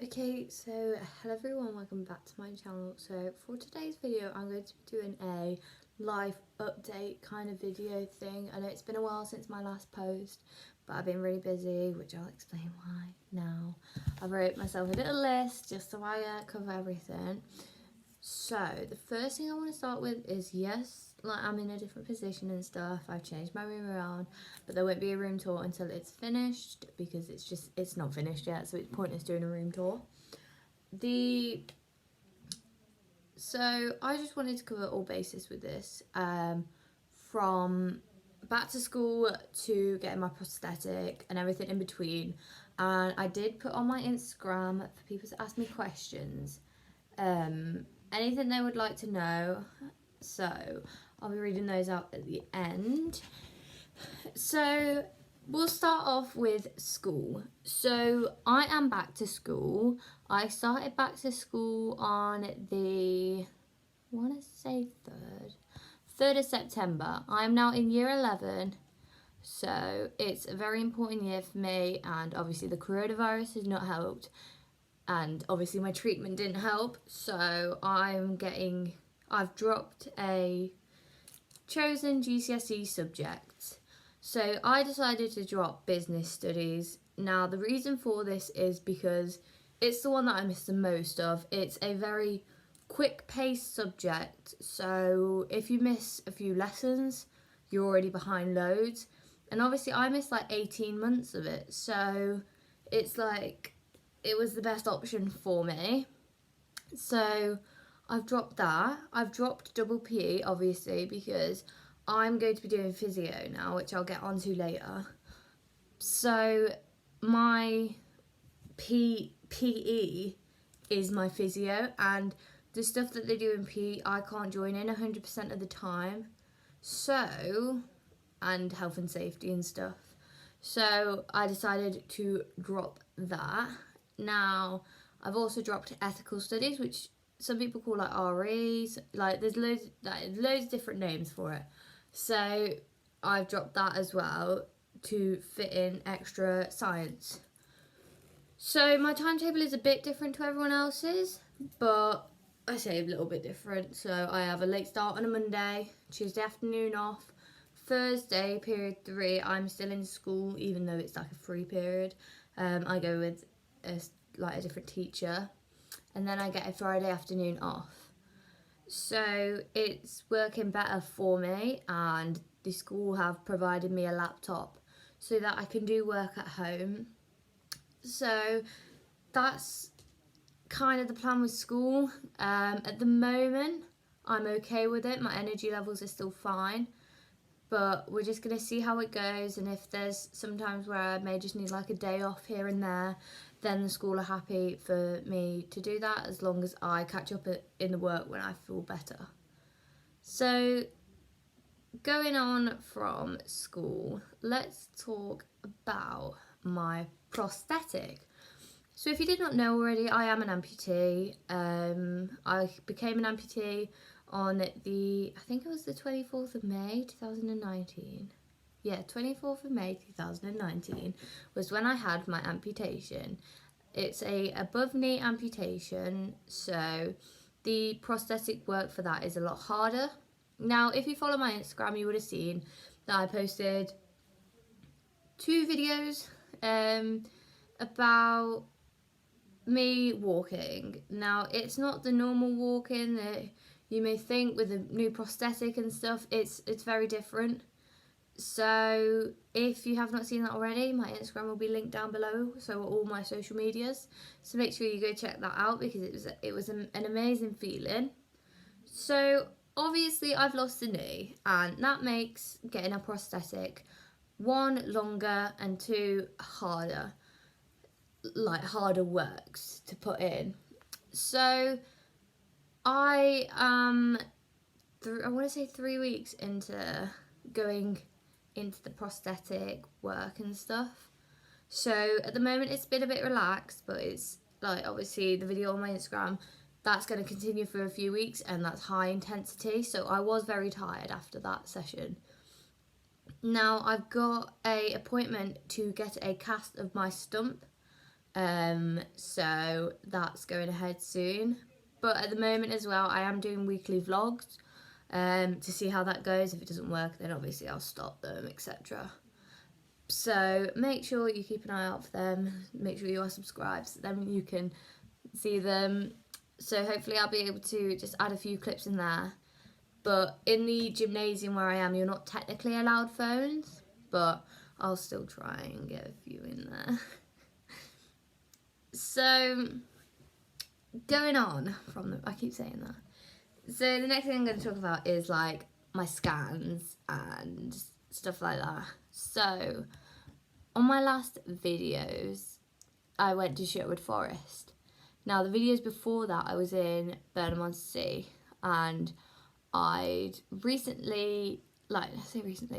Okay, so hello everyone, welcome back to my channel. So for today's video I'm going to be doing a life update kind of video thing. I know it's been a while since my last post, but I've been really busy, which I'll explain why now. I wrote myself a little list just so I cover everything. So the first thing I want to start with is, yes, like I'm in a different position and stuff. I've changed my room around, but there won't be a room tour until it's finished because it's not finished yet, so it's pointless doing a room tour. So I just wanted to cover all bases with this, from back to school to getting my prosthetic and everything in between. And I did put on my Instagram for people to ask me questions, anything they would like to know, so I'll be reading those out at the end. So we'll start off with school. So I am back to school. I started back to school on the, I want to say 3rd of September. I am now in year 11, so it's a very important year for me, and obviously the coronavirus has not helped, and obviously my treatment didn't help, so I've dropped a chosen GCSE subject. So I decided to drop business studies. Now the reason for this is because it's the one that I miss the most of. It's a very quick paced subject, so if you miss a few lessons you're already behind loads, and obviously I missed like 18 months of it, so it's like it was the best option for me. So I've dropped that. I've dropped double PE obviously because I'm going to be doing physio now, which I'll get onto later. So my PE is my physio, and the stuff that they do in PE I can't join in 100% of the time. So, and health and safety and stuff. So I decided to drop that. Now I've also dropped ethical studies, which some people call like REs. Like there's loads of different names for it. So I've dropped that as well to fit in extra science. So my timetable is a bit different to everyone else's, but I say a little bit different. So I have a late start on a Monday, Tuesday afternoon off, Thursday period 3 I'm still in school even though it's like a free period. I go with a different teacher, and then I get a Friday afternoon off. So it's working better for me, and the school have provided me a laptop so that I can do work at home. So that's kind of the plan with school. At the moment I'm okay with it, my energy levels are still fine, but we're just going to see how it goes, and if there's some times where I may just need like a day off here and there, then the school are happy for me to do that as long as I catch up in the work when I feel better. So going on from school, let's talk about my prosthetic. So if you did not know already, I am an amputee. I became an amputee on the, I think it was the 24th of May 2019. Yeah, 24th of May 2019 was when I had my amputation. It's a above knee amputation, so the prosthetic work for that is a lot harder. Now, if you follow my Instagram, you would have seen that I posted 2 videos about me walking. Now, it's not the normal walking that you may think with a new prosthetic and stuff. It's very different. So if you have not seen that already, my Instagram will be linked down below, so are all my social medias, so make sure you go check that out because it was an amazing feeling. So obviously I've lost a knee, and that makes getting a prosthetic 1 longer and 2 harder, like harder works to put in. So I am I want to say 3 weeks into going into the prosthetic work and stuff. So at the moment it's been a bit relaxed, but it's like obviously the video on my Instagram, that's going to continue for a few weeks, and that's high intensity, so I was very tired after that session. Now I've got a appointment to get a cast of my stump So that's going ahead soon. But at the moment as well, I am doing weekly vlogs to see how that goes. If it doesn't work, then obviously I'll stop them, etc. So make sure you keep an eye out for them. Make sure you are subscribed so then you can see them. So hopefully I'll be able to just add a few clips in there. But in the gymnasium where I am, you're not technically allowed phones, but I'll still try and get a few in there. So, going on from I keep saying that. So the next thing I'm going to talk about is like my scans and stuff like that. So, on my last videos, I went to Sherwood Forest. Now, the videos before that, I was in Burnham-on-Sea, and I'd recently, like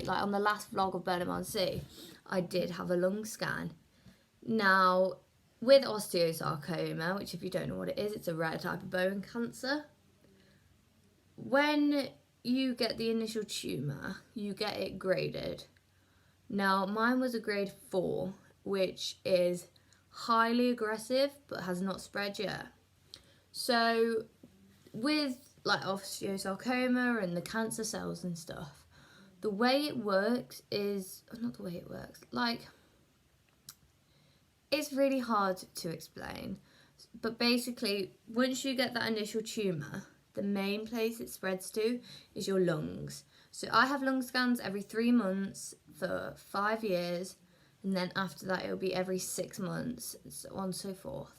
on the last vlog of Burnham-on-Sea, I did have a lung scan. Now, with osteosarcoma, which if you don't know what it is, it's a rare type of bone cancer. When you get the initial tumour, you get it graded. Now, mine was a grade 4, which is highly aggressive but has not spread yet. So, with like osteosarcoma and the cancer cells and stuff, the way it works is, not the way it works, like, it's really hard to explain. But basically, once you get that initial tumour, the main place it spreads to is your lungs. So I have lung scans every 3 months for 5 years, and then after that it'll be every 6 months, so on and so forth.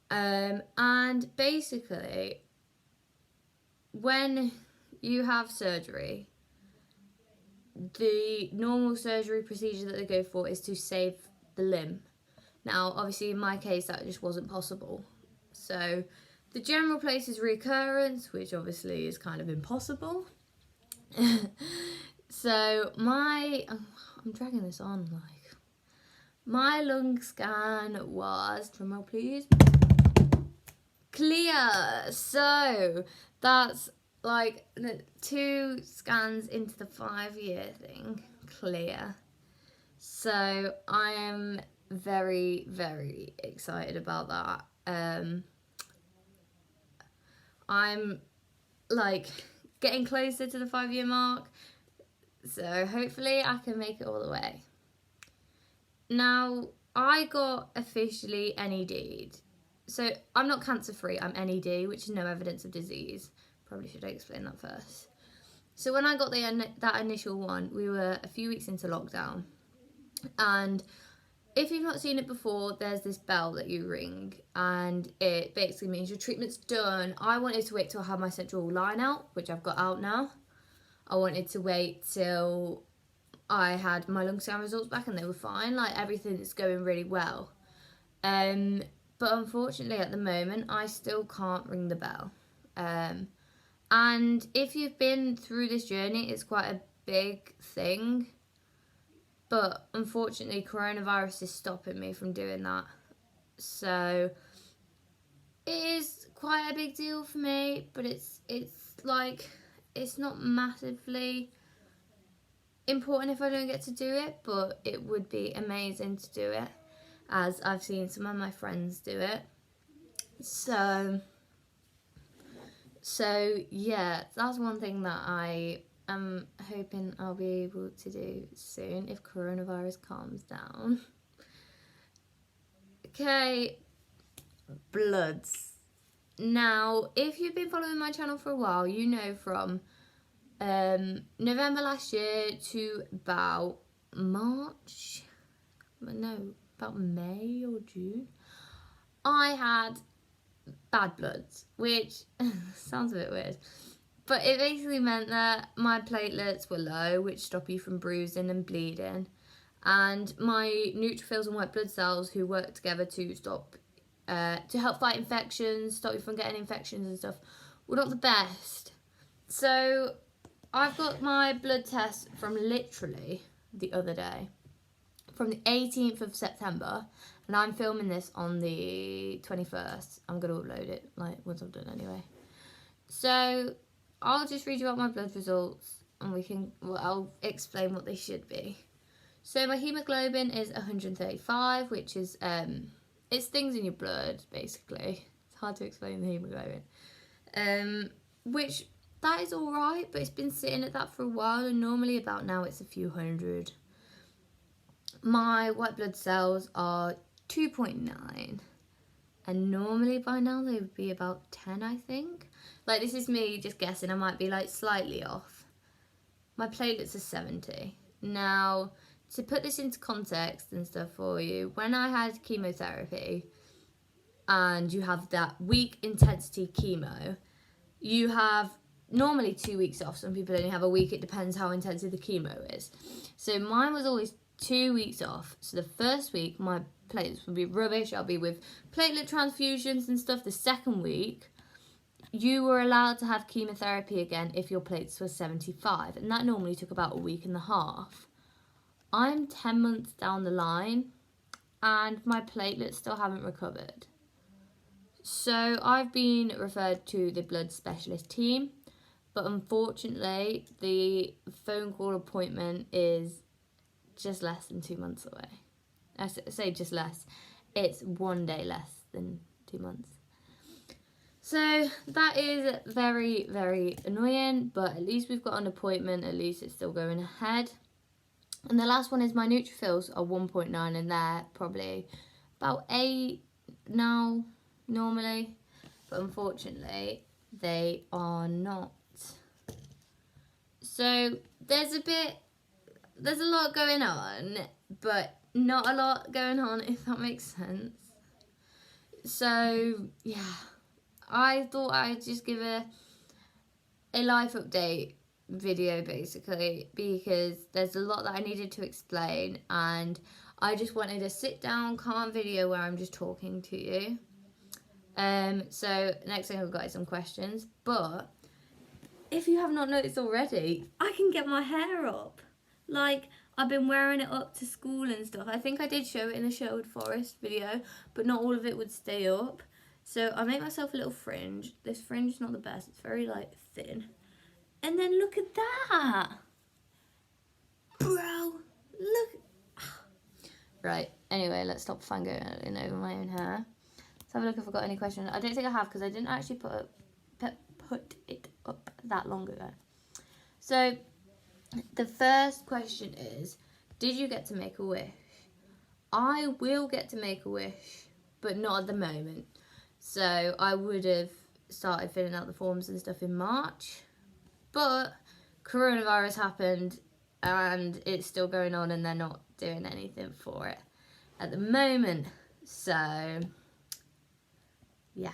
And basically, when you have surgery, the normal surgery procedure that they go for is to save the limb. Now, obviously, in my case, that just wasn't possible. So, the general place is recurrence, which obviously is kind of impossible. So, I'm dragging this on, like, my lung scan was, drumroll please, clear. So, that's like 2 scans into the 5-year thing, clear. So, I am very, very excited about that. I'm like getting closer to the 5-year mark, so hopefully I can make it all the way. Now, I got officially NED'd. So I'm not cancer free, I'm NED, which is no evidence of disease. Probably should explain that first. So when I got that initial one, we were a few weeks into lockdown, and if you've not seen it before, there's this bell that you ring, and it basically means your treatment's done. I wanted to wait till I had my central line out, which I've got out now. I wanted to wait till I had my lung scan results back and they were fine. Like, everything is going really well. But unfortunately, at the moment, I still can't ring the bell. And if you've been through this journey, it's quite a big thing. But unfortunately, coronavirus is stopping me from doing that. So it is quite a big deal for me, but it's like, it's not massively important if I don't get to do it, but it would be amazing to do it, as I've seen some of my friends do it. So yeah, that's one thing that I am hoping I'll be able to do soon if coronavirus calms down. Okay, bloods. Now, if you've been following my channel for a while, you know from November last year to about about May or June, I had bad bloods, which sounds a bit weird, but it basically meant that my platelets were low, which stop you from bruising and bleeding, and my neutrophils and white blood cells, who work together to stop to help fight infections, stop you from getting infections and stuff, were not the best. So I've got my blood test from literally the other day, from the 18th of September, and I'm filming this on the 21st. I'm going to upload it like once I've done anyway. So I'll just read you out my blood results, and I'll explain what they should be. So my hemoglobin is 135, which is it's things in your blood, basically. It's hard to explain the hemoglobin. Which, that is alright, but it's been sitting at that for a while, and normally about now it's a few hundred. My white blood cells are 2.9, and normally by now they would be about 10, I think. Like, this is me just guessing, I might be like slightly off. My platelets are 70. Now, to put this into context and stuff for you, when I had chemotherapy, and you have that weak intensity chemo, you have normally 2 weeks off. Some people only have a week, it depends how intensive the chemo is. So mine was always 2 weeks off. So the first week, my platelets would be rubbish. I'll be with platelet transfusions and stuff. The second week, you were allowed to have chemotherapy again if your platelets were 75. And that normally took about a week and a half. I'm 10 months down the line and my platelets still haven't recovered. So I've been referred to the blood specialist team, but unfortunately the phone call appointment is just less than 2 months away. I say just less, it's 1 day less than 2 months. So that is very, very annoying, but at least we've got an appointment, at least it's still going ahead. And the last one is my neutrophils are 1.9 and they're probably about 8 now normally, but unfortunately they are not. So there's a lot going on, but not a lot going on, if that makes sense. So yeah, I thought I'd just give a life update video basically, because there's a lot that I needed to explain, and I just wanted a sit down calm video where I'm just talking to you. So next thing I've got is some questions, but if you have not noticed already, I can get my hair up. Like, I've been wearing it up to school and stuff. I think I did show it in the Sherwood Forest video, but not all of it would stay up. So I made myself a little fringe. This fringe is not the best. It's very, like, thin. And then look at that. Bro, look. Right, anyway, let's stop fangirling over my own hair. Let's have a look if I've got any questions. I don't think I have, because I didn't actually put it up that long ago. So the first question is, did you get to make a wish? I will get to make a wish, but not at the moment. So I would have started filling out the forms and stuff in March, but coronavirus happened and it's still going on and they're not doing anything for it at the moment. So yeah.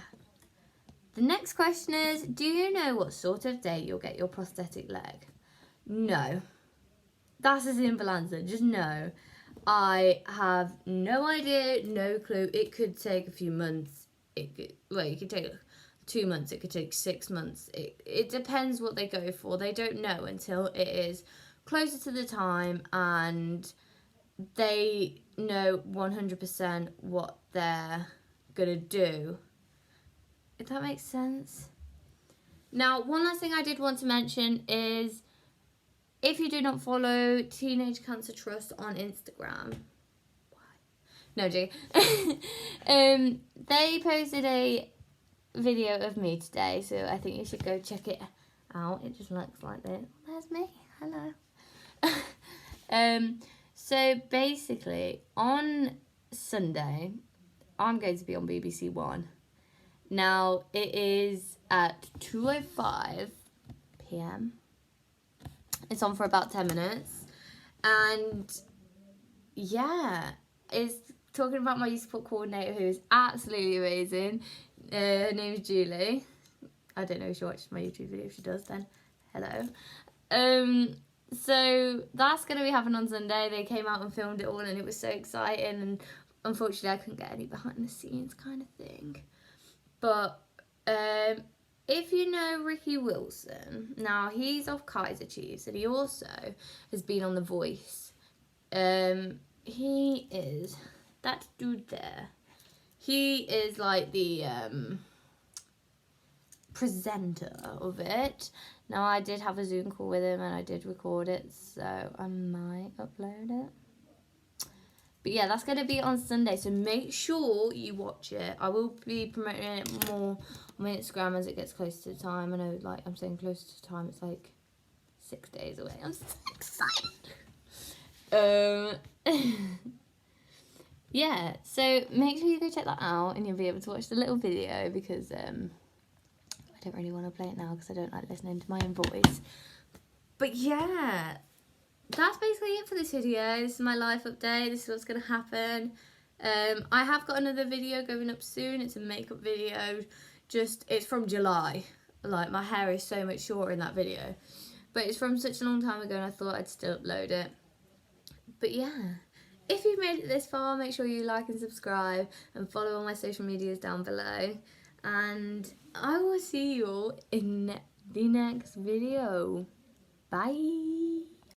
The next question is, do you know what sort of date you'll get your prosthetic leg? No. That's a simple answer, just no. I have no idea, no clue. It could take a few months. It could take 2 months, it could take 6 months. It depends what they go for. They don't know until it is closer to the time and they know 100% what they're gonna do. If that makes sense. Now, one last thing I did want to mention is, if you do not follow Teenage Cancer Trust on Instagram, why? No, joking. They posted a video of me today, so I think you should go check it out. It just looks like this. There's me. Hello. So basically, on Sunday, I'm going to be on BBC One. Now, it is at 2:05 p.m. It's on for about 10 minutes. And yeah, it's talking about my youth support coordinator, who is absolutely amazing. Her name is Julie. I don't know if she watches my YouTube video. If she does, then hello. So that's going to be happening on Sunday. They came out and filmed it all and it was so exciting. And unfortunately, I couldn't get any behind the scenes kind of thing. But if you know Ricky Wilson, now he's off Kaiser Chiefs and he also has been on The Voice. He is that dude there. He is like the presenter of it. Now, I did have a Zoom call with him and I did record it, so I might upload it. But yeah, that's going to be on Sunday, so make sure you watch it. I will be promoting it more on my Instagram as it gets closer to the time. I know, like, I'm saying closer to time, it's like 6 days away. I'm so excited. Yeah, so make sure you go check that out and you'll be able to watch the little video because I don't really want to play it now because I don't like listening to my own voice. But yeah, that's basically it for this video. This is my life update. This is what's going to happen. I have got another video going up soon. It's a makeup video. It's from July. Like, my hair is so much shorter in that video. But it's from such a long time ago and I thought I'd still upload it. But yeah, if you've made it this far, make sure you like and subscribe and follow all my social medias down below. And I will see you all in the next video. Bye.